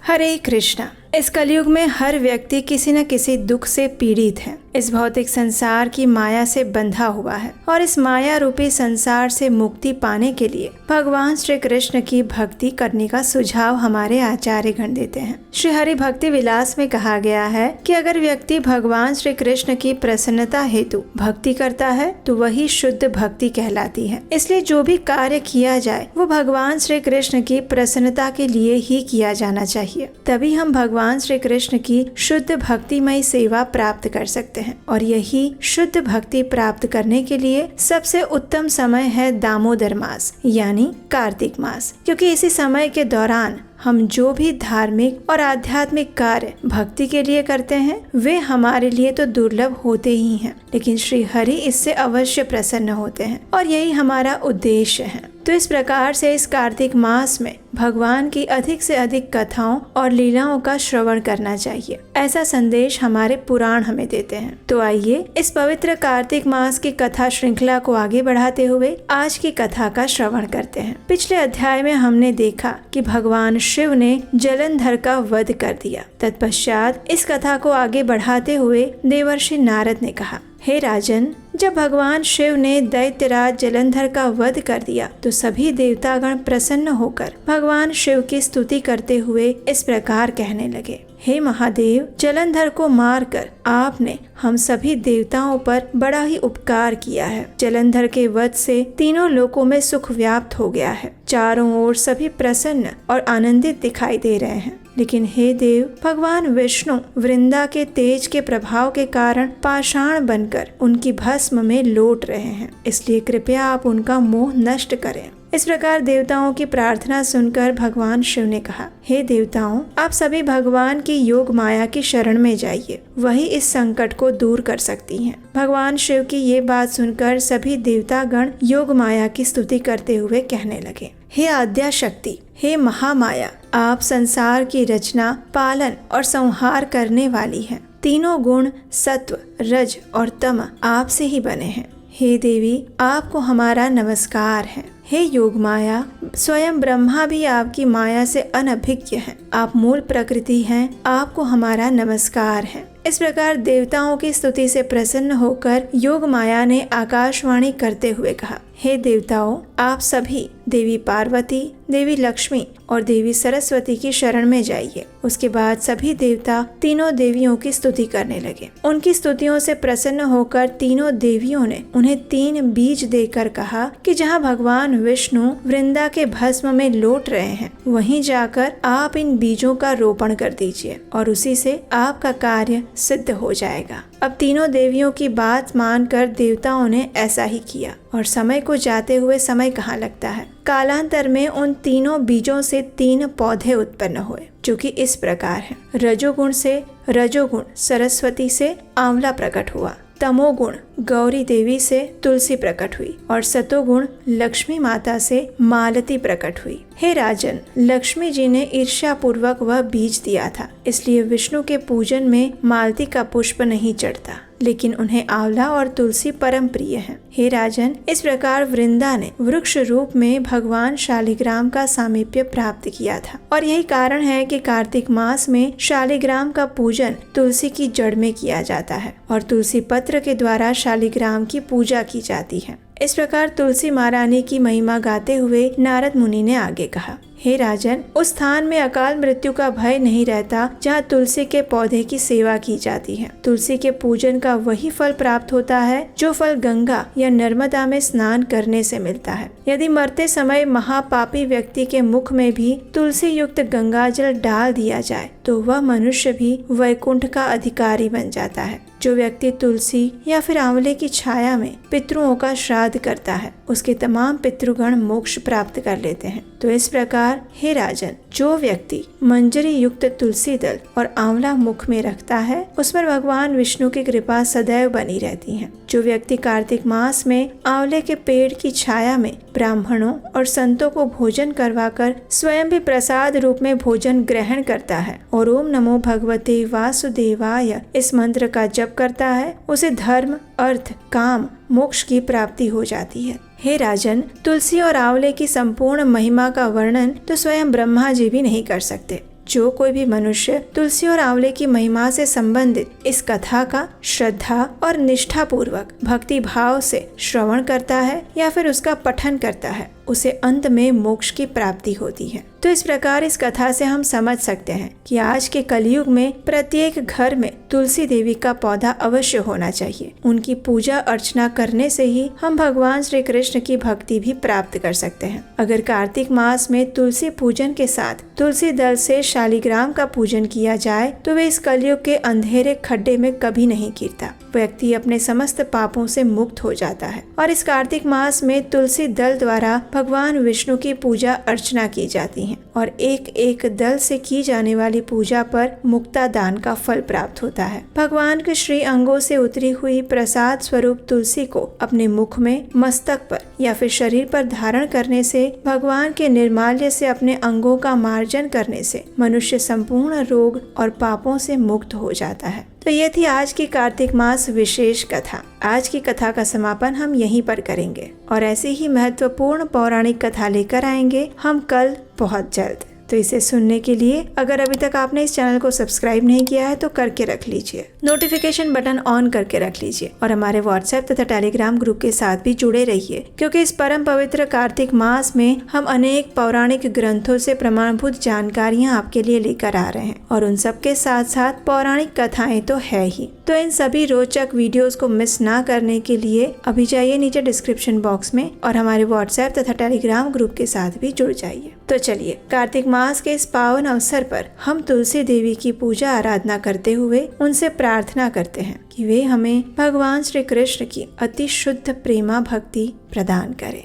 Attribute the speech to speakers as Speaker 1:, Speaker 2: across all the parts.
Speaker 1: हरे कृष्णा। इस कलयुग में हर व्यक्ति किसी न किसी दुख से पीड़ित है। इस भौतिक संसार की माया से बंधा हुआ है और इस माया रूपी संसार से मुक्ति पाने के लिए भगवान श्री कृष्ण की भक्ति करने का सुझाव हमारे आचार्य गण देते हैं। श्री हरि भक्ति विलास में कहा गया है कि अगर व्यक्ति भगवान श्री कृष्ण की प्रसन्नता हेतु भक्ति करता है तो वही शुद्ध भक्ति कहलाती है। इसलिए जो भी कार्य किया जाए वो भगवान श्री कृष्ण की प्रसन्नता के लिए ही किया जाना चाहिए। तभी हम भगवान श्री कृष्ण की शुद्ध भक्तिमय सेवा प्राप्त कर सकते हैं। और यही शुद्ध भक्ति प्राप्त करने के लिए सबसे उत्तम समय है दामोदर मास यानी कार्तिक मास, क्योंकि इसी समय के दौरान हम जो भी धार्मिक और आध्यात्मिक कार्य भक्ति के लिए करते हैं वे हमारे लिए तो दुर्लभ होते ही हैं, लेकिन श्री हरि इससे अवश्य प्रसन्न होते हैं और यही हमारा उद्देश्य है। तो इस प्रकार से इस कार्तिक मास में भगवान की अधिक से अधिक कथाओं और लीलाओं का श्रवण करना चाहिए, ऐसा संदेश हमारे पुराण हमें देते हैं। तो आइए इस पवित्र कार्तिक मास की कथा श्रृंखला को आगे बढ़ाते हुए आज की कथा का श्रवण करते हैं। पिछले अध्याय में हमने देखा कि भगवान शिव ने जलंधर का वध कर दिया। तत्पश्चात इस कथा को आगे बढ़ाते हुए देवर्षि नारद ने कहा, हे राजन, जब भगवान शिव ने दैत्यराज जलंधर का वध कर दिया तो सभी देवतागण प्रसन्न होकर भगवान शिव की स्तुति करते हुए इस प्रकार कहने लगे, हे महादेव, जलंधर को मारकर आपने हम सभी देवताओं पर बड़ा ही उपकार किया है। जलंधर के वध से तीनों लोकों में सुख व्याप्त हो गया है। चारों ओर सभी प्रसन्न और आनंदित दिखाई दे रहे हैं। लेकिन हे देव, भगवान विष्णु वृंदा के तेज के प्रभाव के कारण पाषाण बनकर उनकी भस्म में लौट रहे हैं, इसलिए कृपया आप उनका मोह नष्ट करें। इस प्रकार देवताओं की प्रार्थना सुनकर भगवान शिव ने कहा, हे देवताओं, आप सभी भगवान की योग माया की शरण में जाइए, वही इस संकट को दूर कर सकती हैं। भगवान शिव की ये बात सुनकर सभी देवतागण योग माया की स्तुति करते हुए कहने लगे, हे आद्या शक्ति, हे महामाया, आप संसार की रचना, पालन और संहार करने वाली हैं। तीनों गुण सत्व, रज और तम आपसे ही बने हैं। हे देवी, आपको हमारा नमस्कार है। हे योग माया, स्वयं ब्रह्मा भी आपकी माया से अनभिज्ञ है। आप मूल प्रकृति हैं, आपको हमारा नमस्कार है। इस प्रकार देवताओं की स्तुति से प्रसन्न होकर योग माया ने आकाशवाणी करते हुए कहा, हे देवताओं, आप सभी देवी पार्वती, देवी लक्ष्मी और देवी सरस्वती की शरण में जाइए। उसके बाद सभी देवता तीनों देवियों की स्तुति करने लगे। उनकी स्तुतियों से प्रसन्न होकर तीनों देवियों ने उन्हें 3 बीज देकर कहा कि जहाँ भगवान विष्णु वृंदा के भस्म में लौट रहे हैं वहीं जाकर आप इन बीजों का रोपण कर दीजिए और उसी से आपका कार्य सिद्ध हो जाएगा। अब तीनों देवियों की बात मानकर देवताओं ने ऐसा ही किया और समय को जाते हुए समय कहाँ लगता है। कालांतर में उन तीनों बीजों से 3 पौधे उत्पन्न हुए जो कि इस प्रकार हैं। रजोगुण से रजोगुण सरस्वती से आंवला प्रकट हुआ, तमोगुण गौरी देवी से तुलसी प्रकट हुई और सतोगुण लक्ष्मी माता से मालती प्रकट हुई। हे राजन, लक्ष्मी जी ने ईर्ष्या पूर्वक वह बीज दिया था, इसलिए विष्णु के पूजन में मालती का पुष्प नहीं चढ़ता, लेकिन उन्हें आंवला और तुलसी परम प्रिय हैं। हे राजन, इस प्रकार वृंदा ने वृक्ष रूप में भगवान शालिग्राम का सामीप्य प्राप्त किया था और यही कारण है कि कार्तिक मास में शालिग्राम का पूजन तुलसी की जड़ में किया जाता है और तुलसी पत्र के द्वारा शालिग्राम की पूजा की जाती है। इस प्रकार तुलसी महारानी की महिमा गाते हुए नारद मुनि ने आगे कहा, हे राजन, उस स्थान में अकाल मृत्यु का भय नहीं रहता जहाँ तुलसी के पौधे की सेवा की जाती है। तुलसी के पूजन का वही फल प्राप्त होता है जो फल गंगा या नर्मदा में स्नान करने से मिलता है। यदि मरते समय महापापी व्यक्ति के मुख में भी तुलसी युक्त गंगा जल डाल दिया जाए तो वह मनुष्य भी वैकुंठ का अधिकारी बन जाता है। जो व्यक्ति तुलसी या फिर आंवले की छाया में पितरों का श्राद्ध करता है उसके तमाम पितृगण मोक्ष प्राप्त कर लेते हैं। तो इस प्रकार हे राजन, जो व्यक्ति मंजरी युक्त तुलसी दल और आंवला मुख में रखता है उस पर भगवान विष्णु की कृपा सदैव बनी रहती है। जो व्यक्ति कार्तिक मास में आंवले के पेड़ की छाया में ब्राह्मणों और संतों को भोजन करवाकर स्वयं भी प्रसाद रूप में भोजन ग्रहण करता है और ओम नमो भगवते वासुदेवाय इस मंत्र का जप करता है उसे धर्म, अर्थ, काम, मोक्ष की प्राप्ति हो जाती है। हे राजन, तुलसी और आंवले की संपूर्ण महिमा का वर्णन तो स्वयं ब्रह्मा जी भी नहीं कर सकते। जो कोई भी मनुष्य तुलसी और आंवले की महिमा से संबंधित इस कथा का श्रद्धा और निष्ठा पूर्वक भक्ति भाव से श्रवण करता है या फिर उसका पठन करता है, उसे अंत में मोक्ष की प्राप्ति होती है। तो इस प्रकार इस कथा से हम समझ सकते हैं कि आज के कलयुग में प्रत्येक घर में तुलसी देवी का पौधा अवश्य होना चाहिए। उनकी पूजा अर्चना करने से ही हम भगवान श्री कृष्ण की भक्ति भी प्राप्त कर सकते हैं। अगर कार्तिक मास में तुलसी पूजन के साथ तुलसी दल से शालिग्राम का पूजन किया जाए तो वे इस कलयुग के अंधेरे खड्डे में कभी नहीं गिरता। व्यक्ति अपने समस्त पापों से मुक्त हो जाता है। और इस कार्तिक मास में तुलसी दल द्वारा भगवान विष्णु की पूजा अर्चना की जाती है और एक एक दल से की जाने वाली पूजा पर मुक्ता दान का फल प्राप्त होता है। भगवान के श्री अंगों से उतरी हुई प्रसाद स्वरूप तुलसी को अपने मुख में, मस्तक पर या फिर शरीर पर धारण करने से, भगवान के निर्माल्य से अपने अंगों का मार्जन करने से मनुष्य संपूर्ण रोग और पापों से मुक्त हो जाता है। तो ये थी आज की कार्तिक मास विशेष कथा। आज की कथा का समापन हम यहीं पर करेंगे और ऐसी ही महत्वपूर्ण पौराणिक कथा लेकर आएंगे हम कल बहुत जल्द। तो इसे सुनने के लिए अगर अभी तक आपने इस चैनल को सब्सक्राइब नहीं किया है तो करके रख लीजिए, नोटिफिकेशन बटन ऑन करके रख लीजिए और हमारे व्हाट्सएप तथा टेलीग्राम ग्रुप के साथ भी जुड़े रहिए, क्योंकि इस परम पवित्र कार्तिक मास में हम अनेक पौराणिक ग्रंथों से प्रमाणभूत जानकारियाँ आपके लिए लेकर आ रहे हैं और उन सब के साथ साथ पौराणिक कथाएं तो है ही। तो इन सभी रोचक वीडियोस को मिस ना करने के लिए अभी जाइए नीचे डिस्क्रिप्शन बॉक्स में और हमारे व्हाट्सएप तथा टेलीग्राम ग्रुप के साथ भी जुड़ जाइए। तो चलिए कार्तिक मास के इस पावन अवसर पर हम तुलसी देवी की पूजा आराधना करते हुए उनसे प्रार्थना करते हैं कि वे हमें भगवान श्री कृष्ण की अति शुद्ध प्रेमा भक्ति प्रदान करें।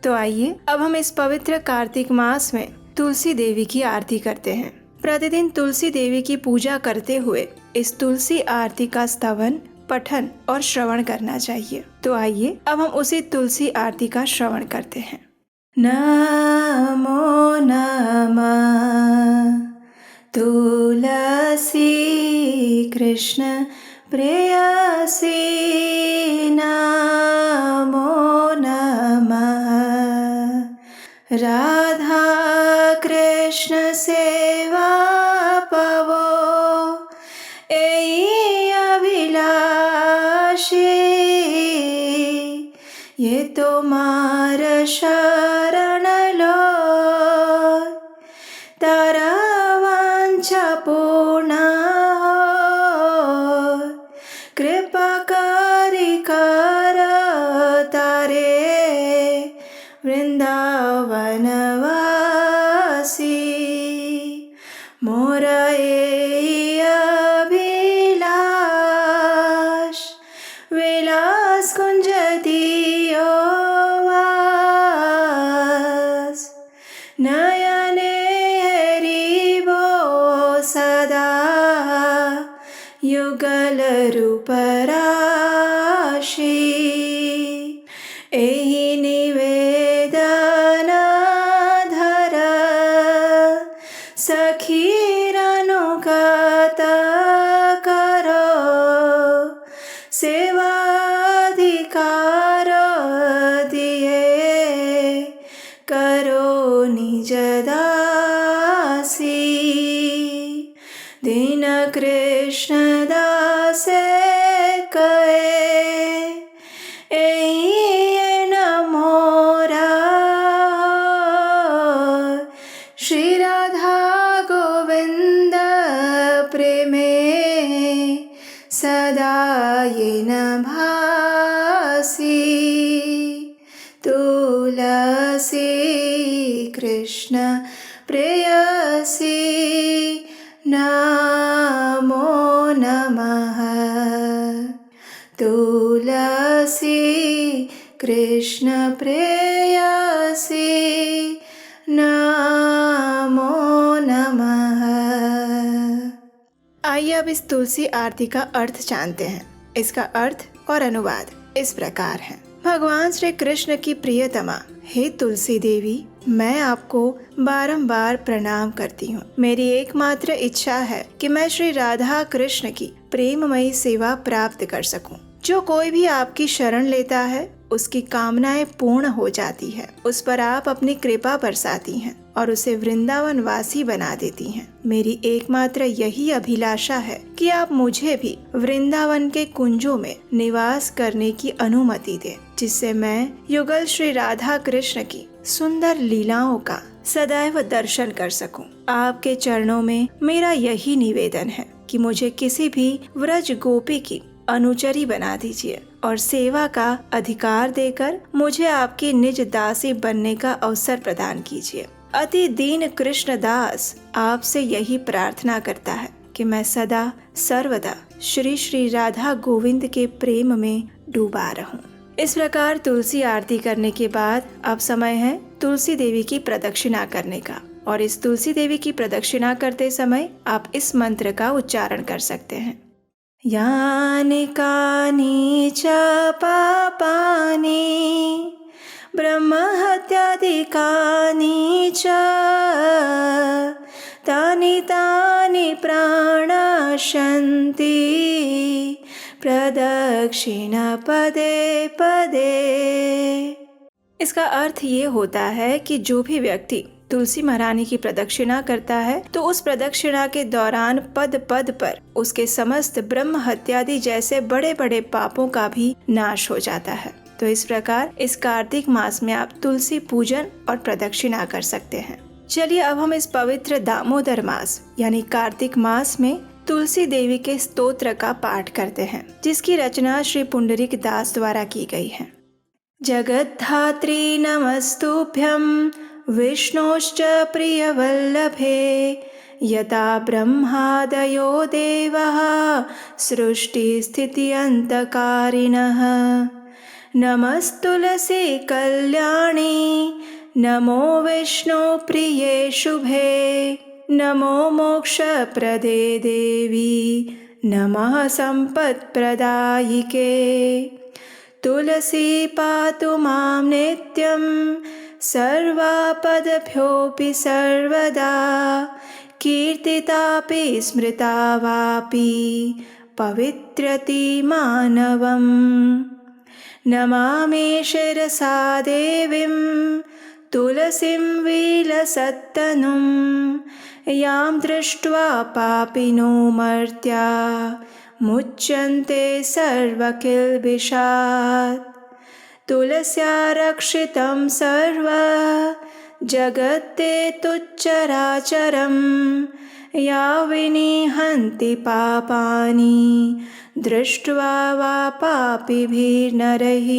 Speaker 1: तो आइए अब हम इस पवित्र कार्तिक मास में तुलसी देवी की आरती करते हैं। प्रतिदिन तुलसी देवी की पूजा करते हुए इस तुलसी आरती का स्तवन, पठन और श्रवण करना चाहिए। तो आइए अब हम उसी तुलसी आरती का श्रवण करते हैं। नमो नमः तुलसी कृष्ण प्रेयसी, नमो नमः राधा कृष्ण सेवा पवो, एई अभिलाषी ये तुम्हार शरण लो, तारा वांछा पूर्ण हो, कृपा करी कर तारे वृंदावन वासी, मोर एई अभिलाष, विलास कुंज दियो वास, नयने हरिबो सदा, युगल रूप राशि, एहि निवेदन धर, सखीर अनुगत करो, सेवाधिकार दिए करो निज दासी, दीन कृष्ण दास कहे, एई न मोरा, श्री राधा गोविंद प्रेमे सदा ये न भासी, तुलसी कृष्ण प्रेयसी, नमो नमः तुलसी कृष्ण प्रेयसी, नमो नमः। आइए अब इस तुलसी आरती का अर्थ जानते हैं। इसका अर्थ और अनुवाद इस प्रकार है। भगवान श्री कृष्ण की प्रियतमा हे तुलसी देवी, मैं आपको बारंबार प्रणाम करती हूँ। मेरी एकमात्र इच्छा है कि मैं श्री राधा कृष्ण की प्रेममयी सेवा प्राप्त कर सकूं। जो कोई भी आपकी शरण लेता है उसकी कामनाएं पूर्ण हो जाती है। उस पर आप अपनी कृपा बरसाती हैं और उसे वृंदावन वासी बना देती हैं। मेरी एकमात्र यही अभिलाषा है कि आप मुझे भी वृंदावन के कुंजों में निवास करने की अनुमति दें, जिससे मैं युगल श्री राधा कृष्ण की सुंदर लीलाओं का सदैव दर्शन कर सकूं। आपके चरणों में मेरा यही निवेदन है कि मुझे किसी भी व्रज गोपी की अनुचरी बना दीजिए और सेवा का अधिकार देकर मुझे आपकी निज दासी बनने का अवसर प्रदान कीजिए। अति दीन कृष्णदास आपसे यही प्रार्थना करता है कि मैं सदा सर्वदा श्री श्री राधा गोविंद के प्रेम में डूबा रहूं। इस प्रकार तुलसी आरती करने के बाद अब समय है तुलसी देवी की प्रदक्षिणा करने का। और इस तुलसी देवी की प्रदक्षिणा करते समय आप इस मंत्र का उच्चारण कर सकते हैं। यानि कानि च पापानि ब्रह्महत्यादिकानि च तानि तानि प्राणशन्ति प्रदक्षिण पदे पदे। इसका अर्थ ये होता है कि जो भी व्यक्ति तुलसी महारानी की प्रदक्षिणा करता है तो उस प्रदक्षिणा के दौरान पद पद पर उसके समस्त ब्रह्म हत्यादि जैसे बड़े बड़े पापों का भी नाश हो जाता है। तो इस प्रकार इस कार्तिक मास में आप तुलसी पूजन और प्रदक्षिणा कर सकते हैं। चलिए अब हम इस पवित्र दामोदर मास यानी कार्तिक मास में तुलसी देवी के स्तोत्र का पाठ करते हैं, जिसकी रचना श्री पुंडरीक दास द्वारा की गई है। जगद्धात्री नमस्तुभ्यं विष्णोश्च प्रियवल्लभे यथा ब्रह्मादयो देवः सृष्टिस्थित्यन्तकारिणः। नमस्तुलसी कल्याणी नमो विष्णु प्रिये शुभे नमो मोक्षप्रदे देवी नमः सम्पत्प्रदायिके। तुलसी पातु मां नित्यं सर्वापदभ्योऽपि सर्वदा कीर्तितापि स्मृता वापि पवित्रति मानवम्। नमामि शिरसा देवीं तुलसीं विलसत्तनुं यां दृष्ट्वा पापिनो मर्त्या मुच्यन्ते सर्वकिल्बिषात्। तुलस्या रक्षितं सर्व जगत्ते तुच्चराचरं या विनिहन्ति पापानि दृष्ट्वा वा पापिभिर्नरैः।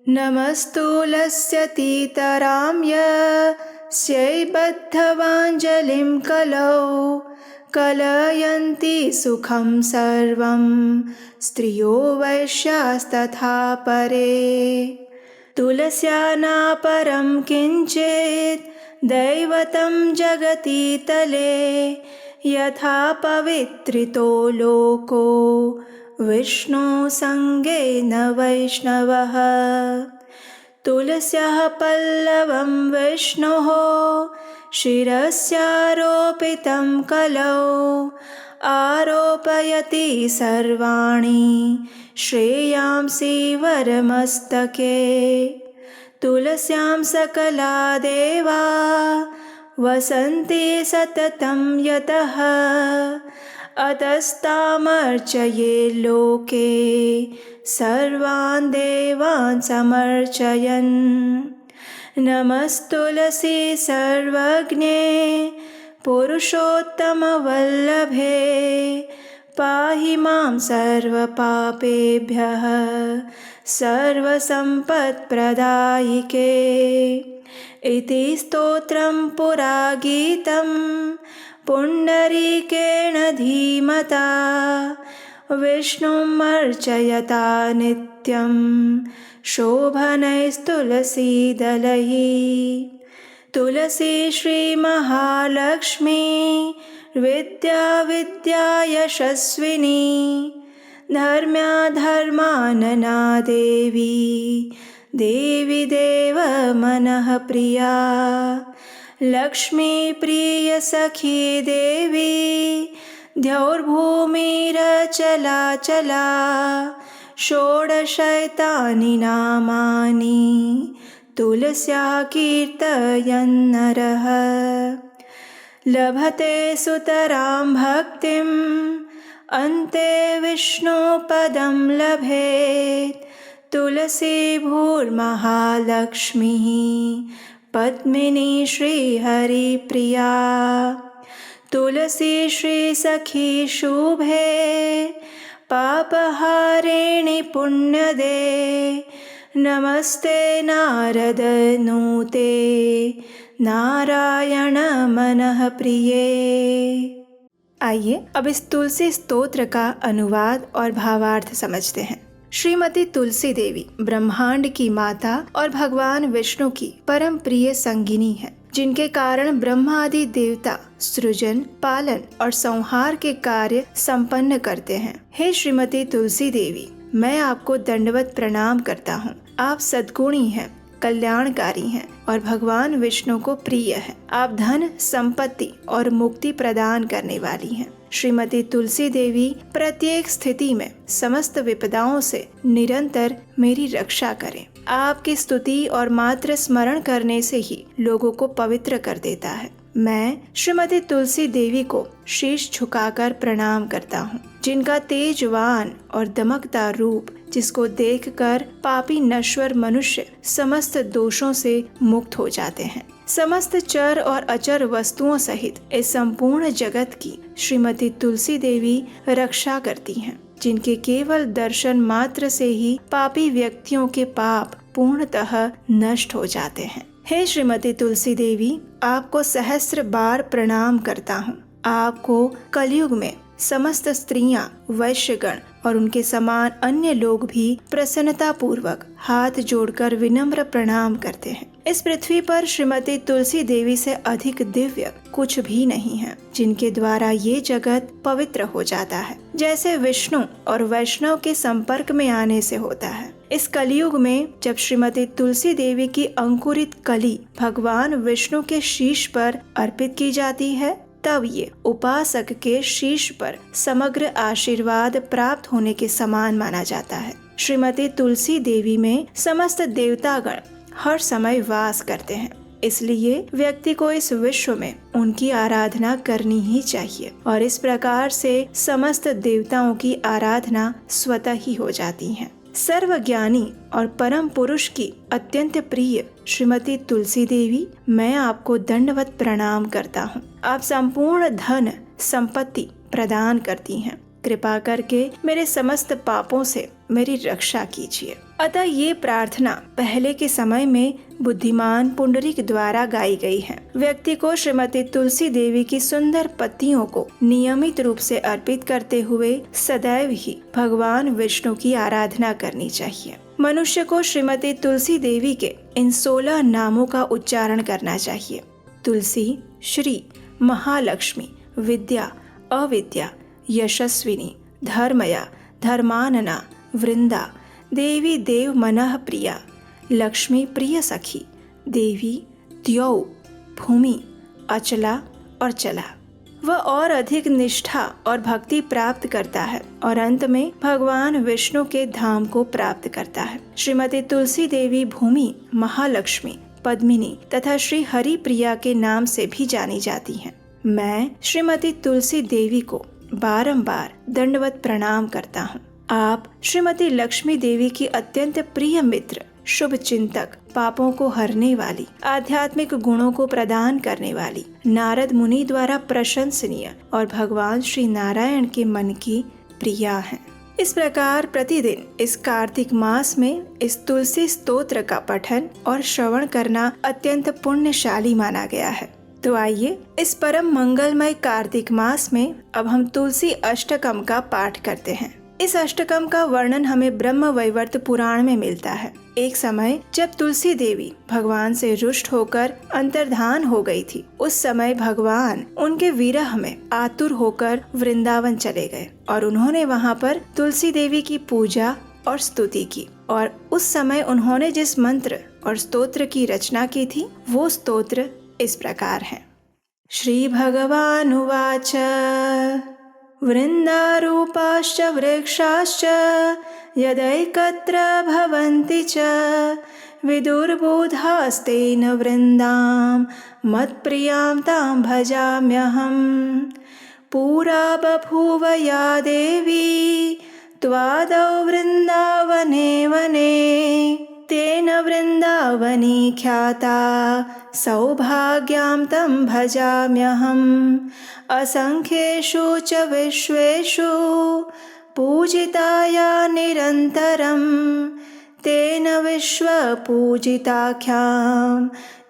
Speaker 1: नमस्तुलस्यतीतरां यस्यै बद्धवाञ्जलिं कलौ कलयन्ति सुखं सर्वं स्त्रियो वैश्यास्तथा परे। तुलस्या नापरं किञ्चित् दैवतं जगति तले यथा पवित्रितो लोको विष्णु संगेन वैष्णवः। तुलस्याः पल्लवं विष्णोः शिरस्यारोपितं कलौ आरोपयति सर्वाणि श्रेयांसि वरमस्तके। तुलस्यां सकला देवा वसन्ति सततं यतः अतस्तामर्चये लोके सर्वान् देवान् समर्चयन्। नमस्तुलसी सर्वज्ञे पुरुषोत्तमवल्लभे पाहि मां सर्वपापेभ्यः सर्वसम्पत्प्रदायिके। इति स्तोत्रं पुरा गीतं पुण्डरीकेण धीमता विष्णुमर्चयता नित्यं शोभनैस्तुलसीदलैः। तुलसी श्रीमहालक्ष्मी विद्या विद्या यशस्विनी धर्म्या धर्मानना देवी देवी देव मनः प्रिया। लक्ष्मी प्रिय सखी देवी द्यौर्भूमिरचला चला षोडशैतानि नामानि तुलस्याः कीर्तयन् नरः लभते सुतरां भक्तिम् अन्ते विष्णुपदं लभेत्। तुलसी भूर्महालक्ष्मीः पद्मिनी श्रीहरिप्रिया। तुलसी श्रीसखी शुभे पापहारिणि पुण्यदे। नमस्ते नारद नूते नारायण मनः प्रिये। आइए अब इस तुलसी स्तोत्र का अनुवाद और भावार्थ समझते हैं। श्रीमती तुलसी देवी ब्रह्मांड की माता और भगवान विष्णु की परम प्रिय संगिनी है, जिनके कारण ब्रह्मा आदि देवता सृजन, पालन और संहार के कार्य संपन्न करते हैं। हे श्रीमती तुलसी देवी, मैं आपको दंडवत प्रणाम करता हूँ। आप सद्गुणी हैं, कल्याणकारी हैं और भगवान विष्णु को प्रिय है। आप धन, संपत्ति और मुक्ति प्रदान करने वाली हैं। श्रीमती तुलसी देवी प्रत्येक स्थिति में समस्त विपदाओं से निरंतर मेरी रक्षा करें। आपकी स्तुति और मात्र स्मरण करने से ही लोगों को पवित्र कर देता है। मैं श्रीमती तुलसी देवी को शीश झुकाकर प्रणाम करता हूँ, जिनका तेजवान और दमकदार रूप, जिसको देखकर पापी नश्वर मनुष्य समस्त दोषों से मुक्त हो जाते हैं। समस्त चर और अचर वस्तुओं सहित इस संपूर्ण जगत की श्रीमती तुलसी देवी रक्षा करती हैं, जिनके केवल दर्शन मात्र से ही पापी व्यक्तियों के पाप पूर्णतः नष्ट हो जाते हैं। हे श्रीमती तुलसी देवी, आपको सहस्त्र बार प्रणाम करता हूँ। आपको कलयुग में समस्त स्त्रियां, वैश्यगण और उनके समान अन्य लोग भी प्रसन्नता पूर्वक हाथ जोड़कर विनम्र प्रणाम करते हैं। इस पृथ्वी पर श्रीमती तुलसी देवी से अधिक दिव्य कुछ भी नहीं है, जिनके द्वारा ये जगत पवित्र हो जाता है, जैसे विष्णु और वैष्णव के संपर्क में आने से होता है। इस कलयुग में जब श्रीमती तुलसी देवी की अंकुरित कली भगवान विष्णु के शीश पर अर्पित की जाती है, तब ये उपासक के शीश पर समग्र आशीर्वाद प्राप्त होने के समान माना जाता है। श्रीमती तुलसी देवी में समस्त देवतागण हर समय वास करते हैं, इसलिए व्यक्ति को इस विश्व में उनकी आराधना करनी ही चाहिए और इस प्रकार से समस्त देवताओं की आराधना स्वतः ही हो जाती है। सर्वज्ञानी और परम पुरुष की अत्यंत प्रिय श्रीमती तुलसी देवी, मैं आपको दंडवत प्रणाम करता हूँ। आप संपूर्ण धन संपत्ति प्रदान करती हैं। कृपा करके मेरे समस्त पापों से मेरी रक्षा कीजिए। अतः ये प्रार्थना पहले के समय में बुद्धिमान पुंडरीक द्वारा गाई गई है। व्यक्ति को श्रीमती तुलसी देवी की सुंदर पत्तियों को नियमित रूप से अर्पित करते हुए सदैव ही भगवान विष्णु की आराधना करनी चाहिए। मनुष्य को श्रीमती तुलसी देवी के इन 16 नामों का उच्चारण करना चाहिए। तुलसी, श्री, महालक्ष्मी, विद्या, अविद्या, यशस्विनी, धर्मया, धर्मानना, वृंदा, देवी देव मनः प्रिया, लक्ष्मी प्रिय सखी, देवी, द्यौ, भूमि, अचला और चला। वह और अधिक निष्ठा और भक्ति प्राप्त करता है और अंत में भगवान विष्णु के धाम को प्राप्त करता है। श्रीमती तुलसी देवी भूमि, महालक्ष्मी, पद्मिनी तथा श्री हरि प्रिया के नाम से भी जानी जाती हैं। मैं श्रीमती तुलसी देवी को बारंबार दंडवत प्रणाम करता हूँ। आप श्रीमती लक्ष्मी देवी की अत्यंत प्रिय मित्र, शुभ चिंतक, पापों को हरने वाली, आध्यात्मिक गुणों को प्रदान करने वाली, नारद मुनि द्वारा प्रशंसनीय और भगवान श्री नारायण के मन की प्रिया हैं। इस प्रकार प्रतिदिन इस कार्तिक मास में इस तुलसी स्तोत्र का पठन और श्रवण करना अत्यंत पुण्यशाली माना गया है। तो आइए इस परम मंगलमय कार्तिक मास में अब हम तुलसी अष्टकम का पाठ करते हैं। इस अष्टकम का वर्णन हमें ब्रह्म वैवर्त पुराण में मिलता है। एक समय जब तुलसी देवी भगवान से रुष्ट होकर अंतर्धान हो गई थी, उस समय भगवान उनके विरह में आतुर होकर वृंदावन चले गए और उन्होंने वहाँ पर तुलसी देवी की पूजा और स्तुति की। और उस समय उन्होंने जिस मंत्र और स्तोत्र की रचना की थी, वो स्तोत्र इस प्रकार है। श्री भगवानुवाच वृन्दारूपाश्च वृक्षाश्च यदैकत्र भवन्ति च विदुर्बोधास्तेन वृन्दां मत्प्रियां तां भजाम्यहम्। पुरा बभूव या देवी त्वादौ वृन्दावने वने, तेन वृन्दावनी ख्याता सौभाग्यां तं भजाम्यहम्। असंख्येषु च विश्वेषु पूजिताया निरन्तरं, तेन विश्वपूजिताख्यां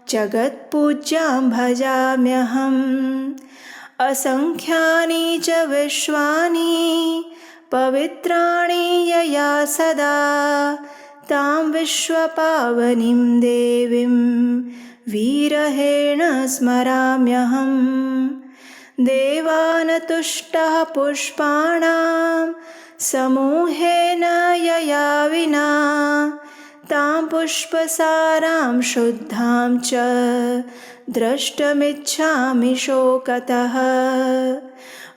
Speaker 1: जगत्पूज्यां भजाम्यहम्। असंख्यानि च विश्वानि पवित्राणि यया सदा, तां विश्वपावनीं देवीं विरहेण स्मराम्यहम्। देवान् तुष्टः पुष्पाणां समूहेन यया विना, तां पुष्पसारां शुद्धां च द्रष्टुमिच्छामि शोकतः।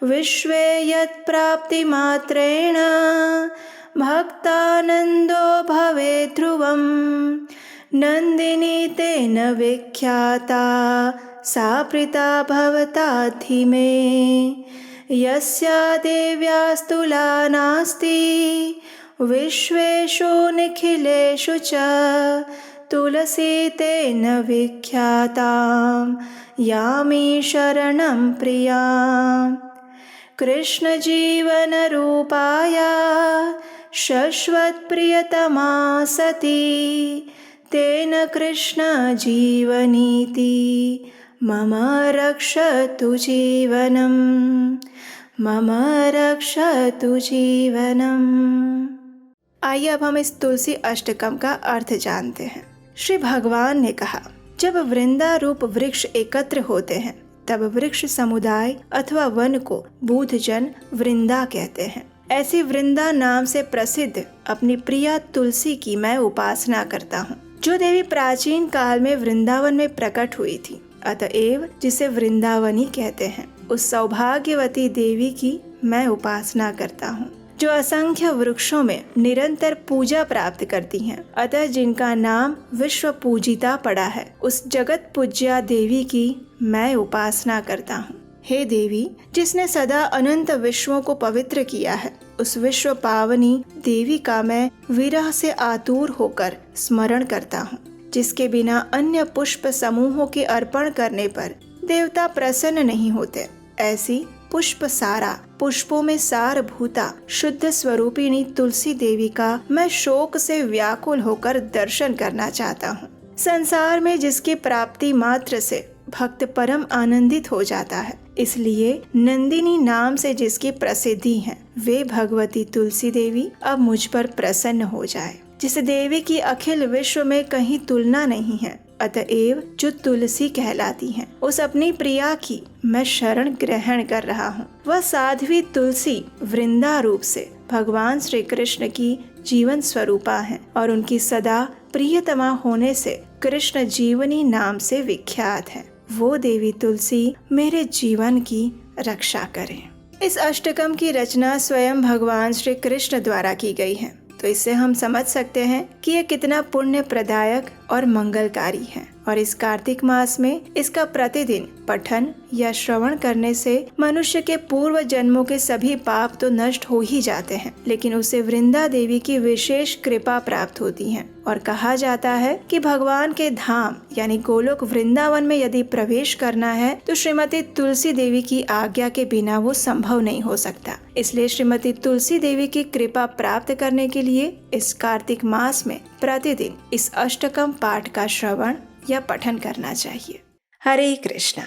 Speaker 1: विश्वे यत्प्राप्तिमात्रेण भक्तानन्दो भवेत् ध्रुवम्, नन्दिनी तेन विख्याता सा प्रीता भवताद्धि मे। यस्या देव्यास्तुला नास्ति विश्वेषु निखिलेषु च, तुलसी तेन विख्यातां यामि शरणं प्रियाम्। कृष्णजीवनरूपाया शश्वत्प्रियतमा सती, तेन कृष्णजीवनीति मम रक्षतु जीवनम्, मम रक्षतु जीवनम्। आइए अब हम इस तुलसी अष्टकम का अर्थ जानते हैं। श्री भगवान ने कहा, जब वृंदा रूप वृक्ष एकत्र होते हैं तब वृक्ष समुदाय अथवा वन को बूढ़जन वृंदा कहते हैं। ऐसी वृंदा नाम से प्रसिद्ध अपनी प्रिया तुलसी की मैं उपासना करता हूँ, जो देवी प्राचीन काल में वृंदावन में प्रकट हुई थी, अतएव जिसे वृंदावनी कहते हैं। उस सौभाग्यवती देवी की मैं उपासना करता हूँ, जो असंख्य वृक्षों में निरंतर पूजा प्राप्त करती हैं। अतः जिनका नाम विश्व पूजिता पड़ा है, उस जगत पूज्या देवी की मैं उपासना करता हूँ। हे देवी, जिसने सदा अनंत विश्वों को पवित्र किया है, उस विश्व पावनी देवी का मैं विरह से आतुर होकर स्मरण करता हूँ, जिसके बिना अन्य पुष्प समूहों के अर्पण करने पर देवता प्रसन्न नहीं होते। ऐसी पुष्प सारा, पुष्पों में सारभूता शुद्ध स्वरूपिणी तुलसी देवी का मैं शोक से व्याकुल होकर दर्शन करना चाहता हूँ। संसार में जिसकी प्राप्ति मात्र से भक्त परम आनंदित हो जाता है, इसलिए नंदिनी नाम से जिसकी प्रसिद्धि है, वे भगवती तुलसी देवी अब मुझ पर प्रसन्न हो जाए। जिस देवी की अखिल विश्व में कहीं तुलना नहीं है, अतएव जो तुलसी कहलाती हैं, उस अपनी प्रिया की मैं शरण ग्रहण कर रहा हूँ। वह साध्वी तुलसी वृंदा रूप से भगवान श्री कृष्ण की जीवन स्वरूपा है और उनकी सदा प्रियतमा होने से कृष्ण जीवनी नाम से विख्यात है। वो देवी तुलसी मेरे जीवन की रक्षा करे। इस अष्टकम की रचना स्वयं भगवान श्री कृष्ण द्वारा की गई है, तो इससे हम समझ सकते हैं कि यह कितना पुण्य प्रदायक और मंगलकारी है। और इस कार्तिक मास में इसका प्रतिदिन पठन या श्रवण करने से मनुष्य के पूर्व जन्मों के सभी पाप तो नष्ट हो ही जाते हैं, लेकिन उसे वृंदा देवी की विशेष कृपा प्राप्त होती है। और कहा जाता है कि भगवान के धाम यानी गोलोक वृंदावन में यदि प्रवेश करना है तो श्रीमती तुलसी देवी की आज्ञा के बिना वो संभव नहीं हो सकता। इसलिए श्रीमती तुलसी देवी की कृपा प्राप्त करने के लिए इस कार्तिक मास में प्रतिदिन इस अष्टकम पाठ का श्रवण या पठन करना चाहिए। हरे कृष्णा।